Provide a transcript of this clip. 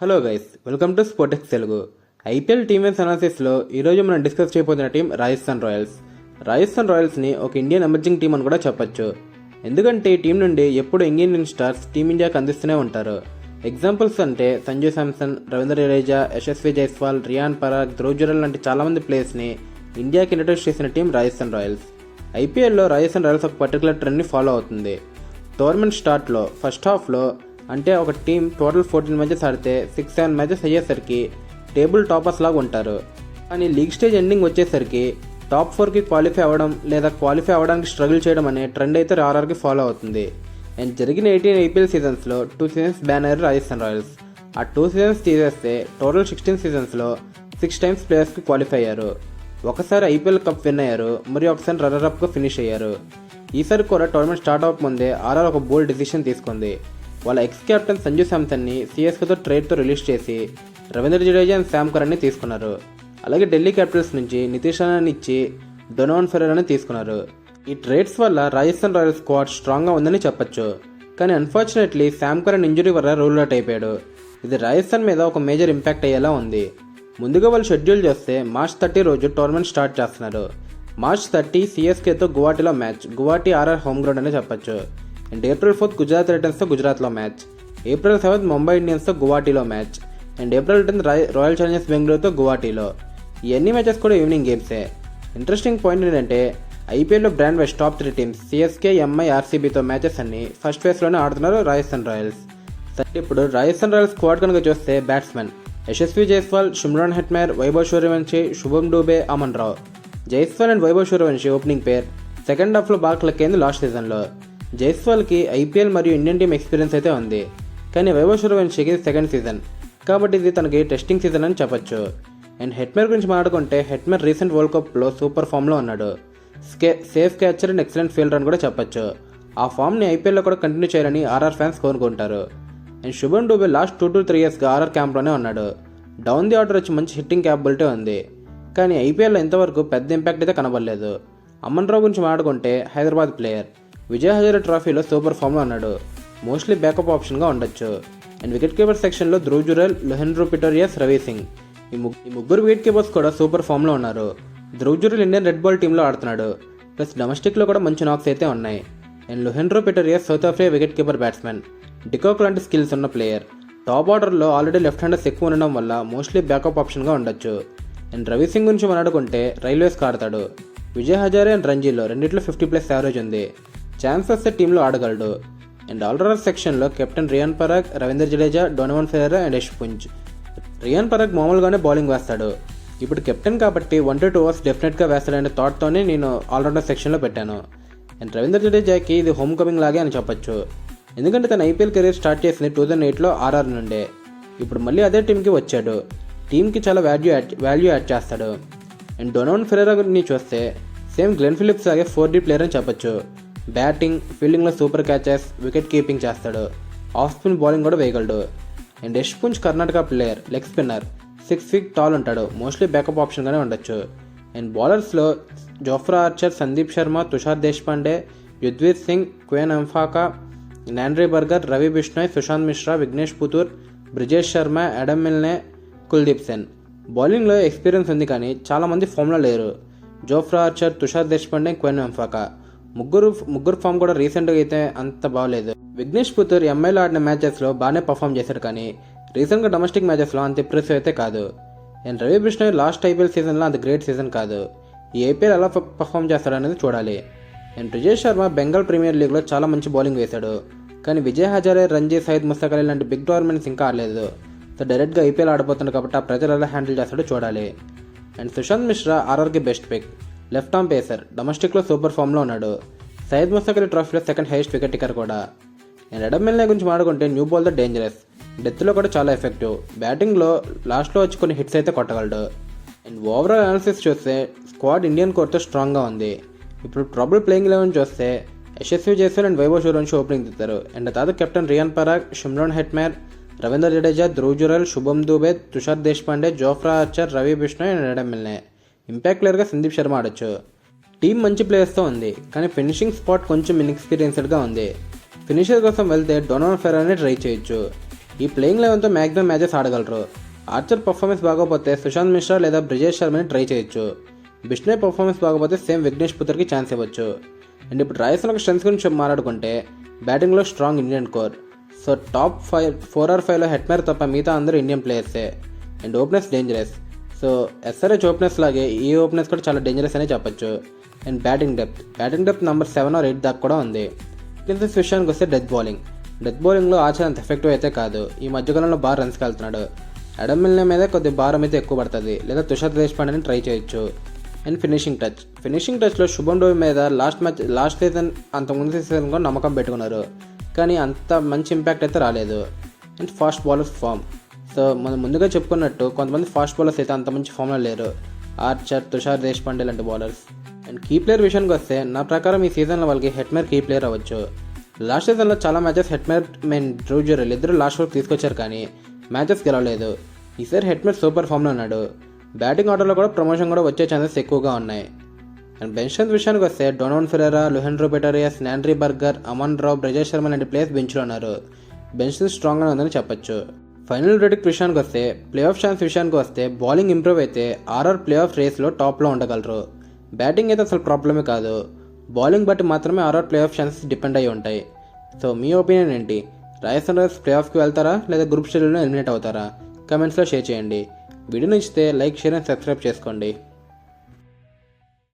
Hello guys, welcome to Sportex Telugu. IPL team wise అనాలిసిస్లో ఈరోజు మనం డిస్కస్ చేయబోతున్న టీం రాజస్థాన్ రాయల్స్. రాజస్థాన్ రాయల్స్ని ఒక ఇండియన్ ఎమర్జింగ్ టీం అని కూడా చెప్పొచ్చు. ఎందుకంటే ఈ టీం నుండి ఎప్పుడు ఇండియన్ స్టార్స్ టీమిండియాకి అందిస్తూనే ఉంటారు. ఎగ్జాంపుల్స్ అంటే సంజు శాంసన్, రవీంద్ర జడేజా, యశస్వి జైస్వాల్, రియాన్ పరాగ్, ధ్రువ్ జురెల్ లాంటి చాలామంది ప్లేయర్స్ని ఇండియాకి ఇంట్రడ్యూస్ చేసిన టీం రాజస్థాన్ రాయల్స్. ఐపీఎల్లో రాజస్థాన్ రాయల్స్ ఒక పర్టికులర్ ట్రెండ్ని ఫాలో అవుతుంది. టోర్నమెంట్ స్టార్ట్లో ఫస్ట్ హాఫ్లో అంటే ఒక టీం టోటల్ 14 మ్యాచెస్ ఆడితే 6-7 మ్యాచెస్ అయ్యేసరికి టేబుల్ టాపర్స్ లాగా ఉంటారు. కానీ లీగ్ స్టేజ్ ఎండింగ్ వచ్చేసరికి టాప్ 4కి క్వాలిఫై అవ్వడం లేదా క్వాలిఫై అవ్వడానికి స్ట్రగుల్ చేయడం అనే ట్రెండ్ అయితే ఆర్ఆర్కి ఫాలో అవుతుంది. అండ్ జరిగిన 18 ఐపీఎల్ సీజన్స్లో 2 సీజన్స్ బ్యాన్ అయ్యారు రాజస్థాన్ రాయల్స్. ఆ 2 సీజన్స్ తీసేస్తే టోటల్ 16 సీజన్స్లో 6 టైమ్స్ ప్లేయర్స్కి క్వాలిఫై అయ్యారు. ఒకసారి ఐపీఎల్ కప్ విన్ అయ్యారు, మరియు ఒకసారి రన్నర్-అప్గా ఫినిష్ అయ్యారు. ఈసారి కూడా టోర్నమెంట్ స్టార్ట్ అవ్వకముందే ఆర్ఆర్ ఒక బోల్డ్ డిసిషన్ తీసుకుంది. వాళ్ళ ఎక్స్ కెప్టెన్ సంజు శాంసన్ని సిఎస్కేతో ట్రేడ్తో రిలీజ్ చేసి రవీంద్ర జడేజా అండ్ శామ్ కరణ్ని తీసుకున్నారు. అలాగే ఢిల్లీ క్యాపిటల్స్ నుంచి నితీష్ రాణాని ఇచ్చి డొనోవన్ ఫెరెరాని తీసుకున్నారు. ఈ ట్రేడ్స్ వల్ల రాజస్థాన్ రాయల్స్ స్క్వాడ్ స్ట్రాంగ్గా ఉందని చెప్పొచ్చు. కానీ అన్ఫార్చునేట్లీ శామ్ కరణ్ ఇంజరీ వల్ల రూల్ అవుట్ అయిపోయాడు. ఇది రాజస్థాన్ మీద ఒక మేజర్ ఇంపాక్ట్ అయ్యేలా ఉంది. ముందుగా వాళ్ళు షెడ్యూల్ చేస్తే March 30 రోజు టోర్నమెంట్ స్టార్ట్ చేస్తున్నారు. March 30 సిఎస్కేతో గువాహటిలో మ్యాచ్. గువాహటి ఆర్ఆర్ హోమ్ గ్రౌండ్ అనే చెప్పొచ్చు. అండ్ April 4 గుజరాత్ టైటన్స్తో గుజరాత్లో మ్యాచ్. April 7 ముంబై ఇండియన్స్తో గువాహటిలో మ్యాచ్. అండ్ April 10 రాయల్ ఛాలెంజర్స్ బెంగళూరుతో గువాహటిలో. ఇవన్నీ మ్యాచెస్ కూడా ఈవినింగ్ గేమ్సే. ఇంట్రెస్టింగ్ పాయింట్ ఏంటంటే ఐపీఎల్లో brand wise top 3 teams CSK, MI, ఆర్సీబీతో మ్యాచెస్ అన్ని ఫస్ట్ ఫేజ్లోనే ఆడుతున్నారు రాజస్థాన్ రాయల్స్. ఇప్పుడు రాజస్థాన్ రాయల్స్ స్క్వాడ్ కనుక చూస్తే batsmen Yashasvi Jaiswal, Shimron Hetmyer, Vaibhav Suryavanshi, శుభం Dubey, Aman Rao. Jaiswal and Vaibhav Suryavanshi opening pair second హాఫ్లో బాగా క్లిక్ అయింది లాస్ట్ సీజన్లో. జైస్వాల్కి ఐపీఎల్ మరియు ఇండియన్ టీమ్ ఎక్స్పీరియన్స్ అయితే ఉంది, కానీ వైభవ్ సూర్యవంశీకి సెకండ్ సీజన్ కాబట్టి ఇది తనకి టెస్టింగ్ సీజన్ అని చెప్పొచ్చు. అండ్ హెట్మేర్ గురించి మాట్లాడుకుంటే హెట్మేర్ రీసెంట్ వరల్డ్ కప్లో సూపర్ ఫామ్లో ఉన్నాడు. Safe catcher and excellent fielder అని కూడా చెప్పొచ్చు. ఆ ఫామ్ని ఐపీఎల్లో కూడా కంటిన్యూ చేయాలని ఆర్ఆర్ ఫ్యాన్స్ కోరుకుంటారు. అండ్ శుభం డూబే లాస్ట్ 2 to 3 yearsగా ఆర్ఆర్ క్యాంప్లోనే ఉన్నాడు. డౌన్ ది ఆర్డర్ వచ్చి మంచి హిట్టింగ్ క్యాపబిలిటీ ఉంది, కానీ ఐపీఎల్లో ఇంతవరకు పెద్ద ఇంపాక్ట్ అయితే కనబడలేదు. అమన్ రావు గురించి మాట్లాడుకుంటే హైదరాబాద్ ప్లేయర్, విజయ్ హజారే ట్రోఫీలో సూపర్ ఫామ్లో ఉన్నాడు. మోస్ట్లీ బ్యాకప్ ఆప్షన్గా ఉండొచ్చు. అండ్ వికెట్ కీపర్ సెక్షన్లో ధ్రువ్ జురెల్, లొహెండ్రో పిటోరియస్, రవి సింగ్ ఈ ముగ్గురు వికెట్ కీపర్స్ కూడా సూపర్ ఫామ్లో ఉన్నారు. Dhruv Jurel Indian red ball టీంలో ఆడుతున్నాడు, ప్లస్ డొమెస్టిక్లో కూడా మంచి నాక్స్ అయితే ఉన్నాయి. And Lhuan-dre Pretorius South Africa wicket keeper batsmen, de Kock లాంటి స్కిల్స్ ఉన్న ప్లేయర్. టాప్ ఆర్డర్లో ఆల్రెడీ లెఫ్ట్ హ్యాండర్స్ ఎక్కువ ఉండడం వల్ల మోస్ట్లీ బ్యాకప్ ఆప్షన్గా ఉండొచ్చు. అండ్ రవి సింగ్ గురించి మాట్లాడుకుంటే రైల్వేస్కి ఆడతాడు. విజయ్ హజారే అండ్ రంజీలో రెండిట్లో 50+ యావరేజ్ ఉంది. ఛాన్స్ వస్తే టీంలో ఆడగలడు. అండ్ ఆల్రౌండర్ సెక్షన్లో captain Riyan Parag, Ravindra Jadeja, Donovan Ferreira and Yash Punj. Riyan Parag మామూలుగానే బౌలింగ్ వేస్తాడు. ఇప్పుడు కెప్టెన్ కాబట్టి 1 to 2 overs డెఫినెట్గా వేస్తాడనే థాట్తోనే నేను ఆల్రౌండర్ సెక్షన్లో పెట్టాను. అండ్ రవీంద్ర జడేజాకి ఇది హోమ్ కమింగ్ లాగే అని చెప్పొచ్చు. ఎందుకంటే తన ఐపీఎల్ కెరీర్ స్టార్ట్ చేసింది 2008లో ఆర్ఆర్ నుండే. ఇప్పుడు మళ్ళీ అదే టీంకి వచ్చాడు. టీంకి చాలా వాల్యూ యాడ్ చేస్తాడు. అండ్ డొనోవన్ ఫెరెరాని చూస్తే సేమ్ గ్లెన్ ఫిలిప్స్ లాగే 4D ప్లేయర్ అని చెప్పొచ్చు. బ్యాటింగ్, ఫీల్డింగ్లో సూపర్ క్యాచెస్, వికెట్ కీపింగ్ చేస్తాడు. ఆఫ్ స్పిన్ బౌలింగ్ కూడా వేయగలడు. And Yash Punj Karnataka player, leg spinner, 6 feet tall ఉంటాడు. మోస్ట్లీ బ్యాకప్ ఆప్షన్గానే ఉండొచ్చు. అండ్ బౌలర్స్లో Jofra Archer, Sandeep Sharma, Tushar Deshpande, Yuzvendra Singh, Kwena Maphaka, Nandre Burger, Ravi Bishnoi, Sushant Mishra, Vignesh Puthur, Brijesh Sharma, Adam Milne, Kuldeep సెన్. బౌలింగ్లో ఎక్స్పీరియన్స్ ఉంది, కానీ చాలామంది ఫామ్లో లేరు. జోఫ్రా ఆర్చర్, తుషార్ దేశ్పాండే, క్వేన్ అంఫాకా ముగ్గురు ఫామ్ కూడా రీసెంట్గా అయితే అంత బాగలేదు. విఘ్నేష్ పుతూర్ ఎంఐలో ఆడిన మ్యాచెస్లో బాగానే పర్ఫామ్ చేశాడు, కానీ రీసెంట్గా డొమెస్టిక్ మ్యాచెస్లో అంత ఇంప్రెసివ్ అయితే కాదు. And Ravi Bishnoi last IPL సీజన్లో అంత గ్రేట్ సీజన్ కాదు. ఈ ఐపీఎల్ ఎలా పర్ఫామ్ చేస్తాడనేది చూడాలి. అండ్ బ్రిజేష్ శర్మ బెంగాల్ ప్రీమియర్ లీగ్లో చాలా మంచి బౌలింగ్ వేశాడు, కానీ విజయ్ హజారే, రంజీ, సయ్యద్ ముస్తక్ అలీ లాంటి బిగ్ టోర్నమెంట్స్ ఇంకా ఆడలేదు. సో డైరెక్ట్గా ఐపీఎల్ ఆడబోతున్నాడు కాబట్టి ఆ ప్రజలు ఎలా హ్యాండిల్ చేస్తాడో చూడాలి. అండ్ సుశాంత్ మిశ్రా ఆర్ఆర్కి best pick, left arm pacer, డొమెస్టిక్లో సూపర్ ఫామ్లో ఉన్నాడు. సయ్యద్ ముస్తక్ అలీ ట్రోఫీలో సెకండ్ హైయెస్ట్ వికెట్ టేకర్ కూడా. అండ్ అడమ్ మిల్నే గురించి మాట్లాడుకుంటే న్యూ బాల్తో డేంజరస్, డెత్లో కూడా చాలా ఎఫెక్టివ్. బ్యాటింగ్లో లాస్ట్లో వచ్చి కొన్ని హిట్స్ అయితే కొట్టగలడు. అండ్ ఓవరాల్ అనాలిసిస్ చూస్తే స్క్వాడ్ ఇండియన్ కోర్తో స్ట్రాంగ్గా ఉంది. ఇప్పుడు ట్రబుల్ ప్లేయింగ్ 11 చూస్తే యశస్వి జైస్వాల్ అండ్ వైభవ్ సూర్యవంశీ ఓపెనింగ్ దిద్దారు. అండ్ తర్వాత captain Riyan Parag, Shimron Hetmyer, Ravindra Jadeja, Dhruv Jurel, Shubham Dubey, Tushar Deshpande, Jofra Archer, Ravi Bishnoi and Adam Milne. Impact ప్లేయర్గా సందీప్ శర్మ ఆడొచ్చు. టీం మంచి ప్లేయర్స్తో ఉంది, కానీ ఫినిషింగ్ స్పాట్ కొంచెం ఇన్ఎక్స్పీరియన్స్డ్గా ఉంది. ఫినిషర్ కోసం వెళ్తే డొనోవన్ ఫెరెరాని ట్రై చేయొచ్చు. ఈ ప్లేయింగ్ లెవెన్తో మ్యాక్సిమం మ్యాచెస్ ఆడగలరు. ఆర్చర్ పర్ఫార్మెన్స్ బాగోపోతే సుశాంత్ మిశ్రా లేదా బ్రిజేష్ శర్మని ట్రై చేయొచ్చు. బిష్నోయ్ పర్ఫార్మెన్స్ బాగోపోతే సేమ్ విఘ్నేష్ పుత్రకి ఛాన్స్ ఇవ్వచ్చు. అండ్ ఇప్పుడు రాజస్థాన్ స్ట్రెంగ్స్ గురించి మాట్లాడుకుంటే బ్యాటింగ్లో strong Indian core. So top 4 or 5లో హెట్మేర్ తప్ప మిగతా అందరూ ఇండియన్ ప్లేయర్సే. And openers dangerous. So SRH openers లాగే ఈ ఓపెనర్స్ కూడా చాలా డేంజరస్ అనే చెప్పొచ్చు. And batting depth number 7 or 8 దాకా కూడా ఉంది. స్పిన్నర్స్ విషయానికి వస్తే డెత్ బౌలింగ్లో ఆచరణ అంత ఎఫెక్టివ్ అయితే కాదు. ఈ మధ్యకాలంలో బాగా రన్స్కి వెళ్తున్నాడు. అడమ్ మిల్నే మీద కొద్ది భారం అయితే ఎక్కువ పడుతుంది, లేదా తుషార్ దేశపాండేని ట్రై చేయొచ్చు. అండ్ ఫినిషింగ్ టచ్లో శుభం డోబి మీద లాస్ట్ సీజన్ అంతకుముందు సీజన్ కూడా నమ్మకం పెట్టుకున్నారు, కానీ అంత మంచి ఇంపాక్ట్ అయితే రాలేదు. And fast bowlers form. So మనం ముందుగా చెప్పుకున్నట్టు కొంతమంది ఫాస్ట్ బౌలర్స్ అయితే అంత మంచి ఫామ్లో లేరు. ఆర్చర్, తుషార్ దేశపాండే లాంటి బౌలర్స్. అండ్ కీ ప్లేయర్ విషయానికి వస్తే నా ప్రకారం ఈ సీజన్లో వాళ్ళకి హెట్మేర్ కీ ప్లేయర్ అవ్వచ్చు. లాస్ట్ సీజన్లో చాలా మ్యాచెస్ హెట్మేర్ డ్రూ జురెల్ ఇద్దరు లాస్ట్ వరకు తీసుకొచ్చారు, కానీ మ్యాచెస్ గెలవలేదు. ఈసారి హెట్మేర్ సూపర్ ఫామ్లో ఉన్నాడు. బ్యాటింగ్ ఆర్డర్లో కూడా ప్రమోషన్ కూడా వచ్చే ఛాన్సెస్ ఎక్కువగా ఉన్నాయి. అండ్ బెంచ్ స్ట్రెంత్ విషయానికి వస్తే Donald Ferreira, Lhuan-dre Pretorius, Nandre Burger, Aman Rao, Brijesh Sharma లాంటి ప్లేయర్స్ బెంచ్లో ఉన్నారు. బెంచ్ స్ట్రెంత్ స్ట్రాంగ్గా ఉందని చెప్పొచ్చు. ఫైనల్ వెర్డిక్ట్ విషయానికి వస్తే ప్లే ఆఫ్ ఛాన్స్ విషయానికి వస్తే బౌలింగ్ ఇంప్రూవ్ అయితే ఆర్ఆర్ ప్లే ఆఫ్ రేస్లో టాప్లో ఉండగలరు. బ్యాటింగ్ అయితే అసలు ప్రాబ్లమే కాదు. బౌలింగ్ బట్టి మాత్రమే RR play off chances depend అయ్యి ఉంటాయి. సో మీ ఒపీనియన్ ఏంటి? రాజస్థాన్ రాయల్స్ ప్లే ఆఫ్కి వెళ్తారా, లేదా గ్రూప్ స్టేజ్లో ఎలిమినేట్ అవుతారా? కమెంట్స్లో షేర్ చేయండి. వీడియో నచ్చితే లైక్, షేర్ అండ్ సబ్స్క్రైబ్ చేసుకోండి.